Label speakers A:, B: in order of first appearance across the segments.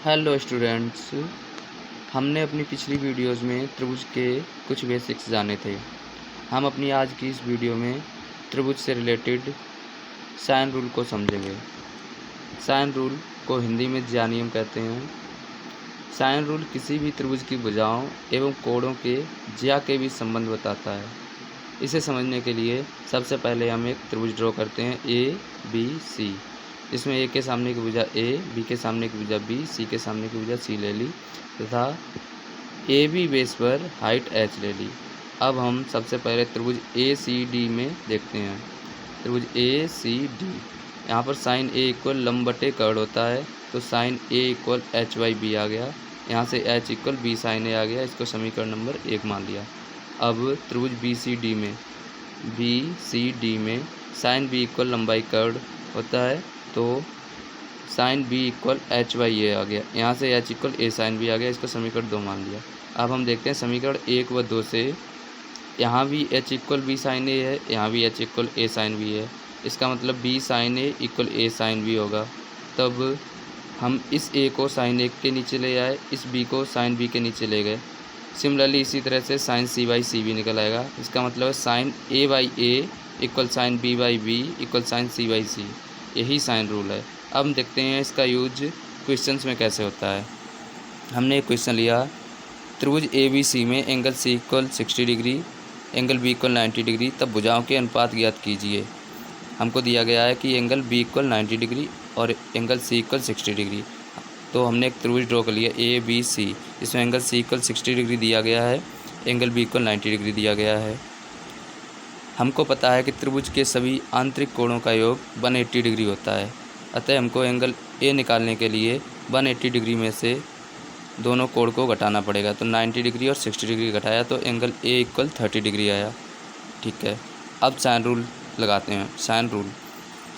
A: Hello students, हमने अपनी पिछली वीडियोज़ में त्रिभुज के कुछ बेसिक्स जाने थे। हम अपनी आज की इस वीडियो में त्रिभुज से रिलेटेड साइन रूल को समझेंगे। साइन रूल को हिंदी में ज्यानियम कहते हैं। साइन रूल किसी भी त्रिभुज की भुजाओं एवं कोणों के ज्या के बीच संबंध बताता है। इसे समझने के लिए सबसे पहले हम एक त्रिभुज ड्रॉ करते हैं ABC, इसमें ए के सामने की भुजा ए, बी के सामने की भुजा बी, सी के सामने की भुजा सी ले ली तथा ए बी बेस पर हाइट एच ले ली। अब हम सबसे पहले त्रिभुज ACD में देखते हैं। त्रिभुज ACD, यहाँ पर साइन ए इक्वल लंब बटे कर्ण होता है, तो साइन ए इक्वल HB आ गया। यहाँ से H इक्वल बी साइन ए आ गया, इसको समीकरण नंबर 1 मान लिया। अब त्रिभुज BCD में साइन बी इक्वल लंबाई कर्ण होता है, तो साइन बी इक्वल HA आ गया। यहाँ से H इक्वल ए साइन बी आ गया, इसको समीकरण 2 मान लिया। अब हम देखते हैं समीकरण 1 व 2 से, यहाँ भी H इक्वल बी साइन ए है, यहाँ भी H इक्वल ए साइन बी है। इसका मतलब B sign A equal A sine B होगा। तब हम इस ए को साइन ए के नीचे ले आए, इस बी को साइन बी के नीचे ले गए। सिमिलरली इसी तरह से साइन सी बाई सी भी निकल आएगा। इसका मतलब है sine A by A equal sine B by B equal sine C by C. यही साइन रूल है। अब हम देखते हैं इसका यूज क्वेश्चंस में कैसे होता है। हमने एक क्वेश्चन लिया, त्रिभुज ABC में angle C equal 60 degree, angle B equal 90 degree, तब भुजाओं के अनुपात ज्ञात कीजिए। हमको दिया गया है कि एंगल B इक्वल 90 डिग्री और एंगल C इक्वल 60 डिग्री। तो हमने एक त्रिभुज ड्रॉ कर लिया ABC, इसमें एंगल C इक्वल 60 डिग्री दिया गया है, एंगल B इक्वल 90 डिग्री दिया गया है। हमको पता है कि त्रिभुज के सभी आंतरिक कोणों का योग 180 डिग्री होता है। अतः हमको एंगल A निकालने के लिए 180 डिग्री में से दोनों कोण को घटाना पड़ेगा। तो 90 डिग्री और 60 डिग्री घटाया तो एंगल A इक्वल 30 डिग्री आया। ठीक है, अब साइन रूल लगाते हैं। Sine rule,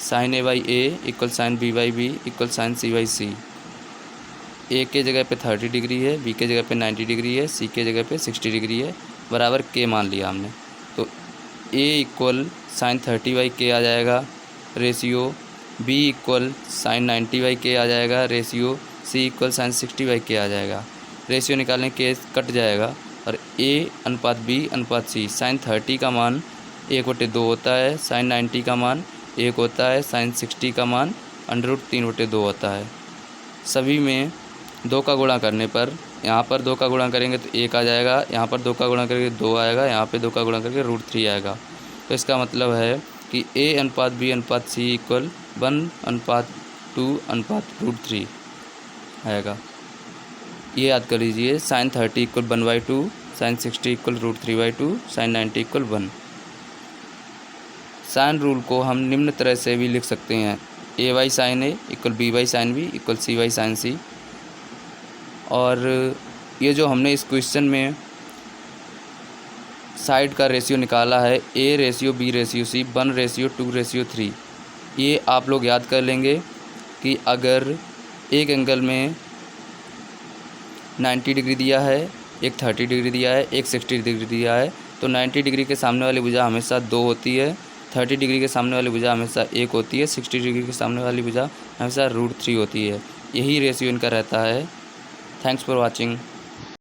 A: sine A by A equal sine B by B equal sine C by C. A के जगह पे 30 डिग्री है, बी के जगह पे 90 डिग्री है, सी के जगह पे 60 डिग्री है, बराबर के मान लिया हमने। तो ए इक्वल साइन 30 बाई के आ जाएगा, ratio B equal sine 90 by K आ जाएगा, ratio C equal sine 60 by K आ जाएगा। रेशियो निकालने के कट जाएगा और ए अनुपात बी अनुपात सी। साइन 30 का मान 1/2 होता है, साइन 90 का मान 1 होता है, साइन 60 का मान √3/2 होता है। सभी में 2 का गुणा करने पर, यहाँ पर 2 का गुणा करेंगे तो 1 आ जाएगा, यहाँ पर 2 का गुणा करके 2 आएगा, यहाँ पे 2 का गुणा करके √3 आएगा। तो इसका मतलब है कि A अनुपात B अनुपात C इक्वल 1:2:√3 आएगा। ये याद कर लीजिए, sine 30 equal 1/2, sine 60 equal √3/2, sine 90 equal 1। Sine rule को हम निम्न तरह से भी लिख सकते हैं, A by sine A equal B by sine B equal C by sine C. और ये जो हमने इस क्वेश्चन में साइड का रेशियो निकाला है, A ratio B ratio C 1:2:3, ये आप लोग याद कर लेंगे कि अगर एक एंगल में 90 डिग्री दिया है, एक 30 डिग्री दिया है, एक 60 डिग्री दिया है, तो 90 डिग्री के सामने वाली भुजा हमेशा 2 होती है, 30 डिग्री के सामने वाली भुजा हमेशा 1 होती है, 60 डिग्री के सामने वाली भुजा हमेशा √3 होती है। यही रेशियो इनका रहता है। Thanks for watching.